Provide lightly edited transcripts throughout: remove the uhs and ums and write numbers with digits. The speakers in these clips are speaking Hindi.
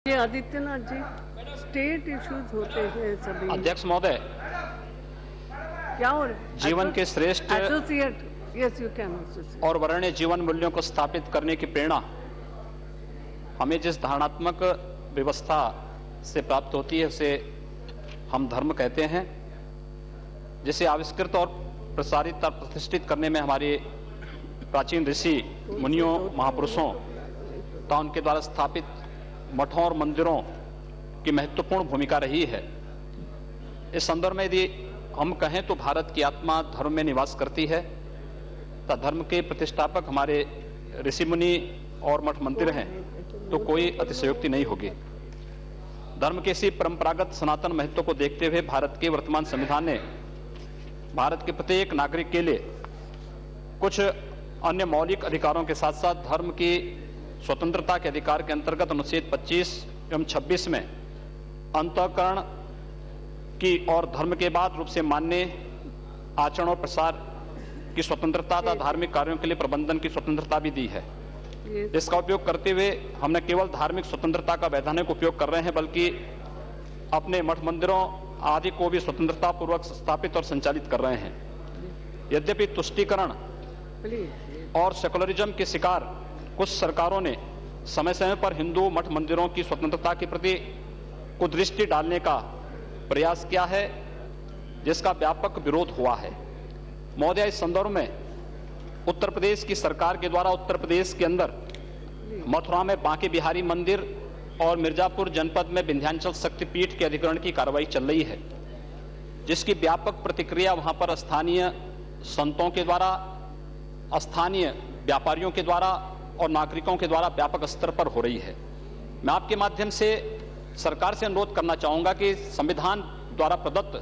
ये आदित्यनाथ जी, स्टेट इश्यूज होते हैं सभी। अध्यक्ष महोदय, क्या हो रहा है? जीवन के श्रेष्ठ associate, yes you can associate. और वर्णनीय जीवन मूल्यों को स्थापित करने की प्रेरणा हमें जिस धारणात्मक व्यवस्था से प्राप्त होती है उसे हम धर्म कहते हैं, जिसे आविष्कृत और प्रसारित और प्रतिष्ठित करने में हमारे प्राचीन ऋषि मुनियों महापुरुषों तथा उनके द्वारा स्थापित मठों और मंदिरों की महत्वपूर्ण भूमिका रही है। इस संदर्भ में यदि हम कहें तो भारत की आत्मा धर्म में निवास करती है तथा धर्म के प्रतिष्ठापक हमारे ऋषि मुनि और मठ मंदिर हैं, तो कोई अतिशयोक्ति नहीं होगी। धर्म के इसी परंपरागत सनातन महत्व को देखते हुए भारत के वर्तमान संविधान ने भारत के प्रत्येक नागरिक के लिए कुछ अन्य मौलिक अधिकारों के साथ साथ धर्म की स्वतंत्रता के अधिकार के अंतर्गत अनुच्छेद 25 एवं 26 में अंतःकरण की और धर्म के बाद रूप से मान्य आचरण और प्रसार की स्वतंत्रता तथा धार्मिक कार्यों के लिए प्रबंधन की स्वतंत्रता भी दी है। इसका उपयोग करते हुए हम न केवल धार्मिक स्वतंत्रता का वैधानिक उपयोग कर रहे हैं, बल्कि अपने मठ मंदिरों आदि को भी स्वतंत्रता पूर्वक स्थापित और संचालित कर रहे हैं। यद्यपि तुष्टीकरण और सेकुलरिज्म के शिकार कुछ सरकारों ने समय समय पर हिंदू मठ मंदिरों की स्वतंत्रता के प्रति कुदृष्टि डालने का प्रयास किया है, जिसका व्यापक विरोध हुआ है। महोदय, इस संदर्भ में उत्तर प्रदेश की सरकार के द्वारा उत्तर प्रदेश के अंदर मथुरा में बांके बिहारी मंदिर और मिर्जापुर जनपद में विंध्याचल शक्तिपीठ के अधिग्रहण की कार्रवाई चल रही है, जिसकी व्यापक प्रतिक्रिया वहां पर स्थानीय संतों के द्वारा, स्थानीय व्यापारियों के द्वारा और नागरिकों के द्वारा व्यापक स्तर पर हो रही है। मैं आपके माध्यम से सरकार से अनुरोध करना चाहूंगा कि संविधान द्वारा प्रदत्त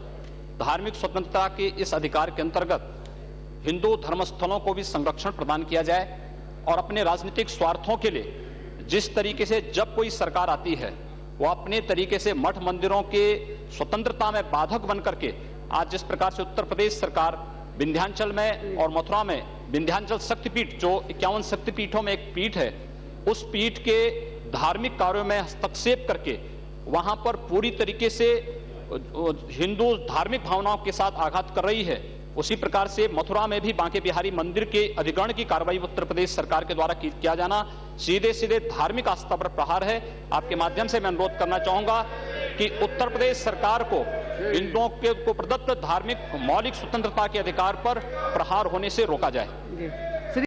धार्मिक स्वतंत्रता के इस अधिकार के अंतर्गत हिंदू धर्मस्थलों को भी संरक्षण प्रदान किया जाए और अपने राजनीतिक स्वार्थों के लिए जिस तरीके से जब कोई सरकार आती है वो अपने तरीके से मठ मंदिरों के स्वतंत्रता में बाधक बन करके आज जिस प्रकार से उत्तर प्रदेश सरकार विंध्याचल में और मथुरा में विंध्याचल शक्तिपीठ, जो 51 शक्तिपीठों में एक पीठ है, उस पीठ के धार्मिक कार्यों में हस्तक्षेप करके वहां पर पूरी तरीके से हिंदू धार्मिक भावनाओं के साथ आघात कर रही है, उसी प्रकार से मथुरा में भी बांके बिहारी मंदिर के अधिग्रहण की कार्रवाई उत्तर प्रदेश सरकार के द्वारा किया जाना सीधे सीधे धार्मिक आस्था पर प्रहार है। आपके माध्यम से मैं अनुरोध करना चाहूंगा कि उत्तर प्रदेश सरकार को हिंदुओं को प्रदत्त धार्मिक मौलिक स्वतंत्रता के अधिकार पर प्रहार होने से रोका जाए।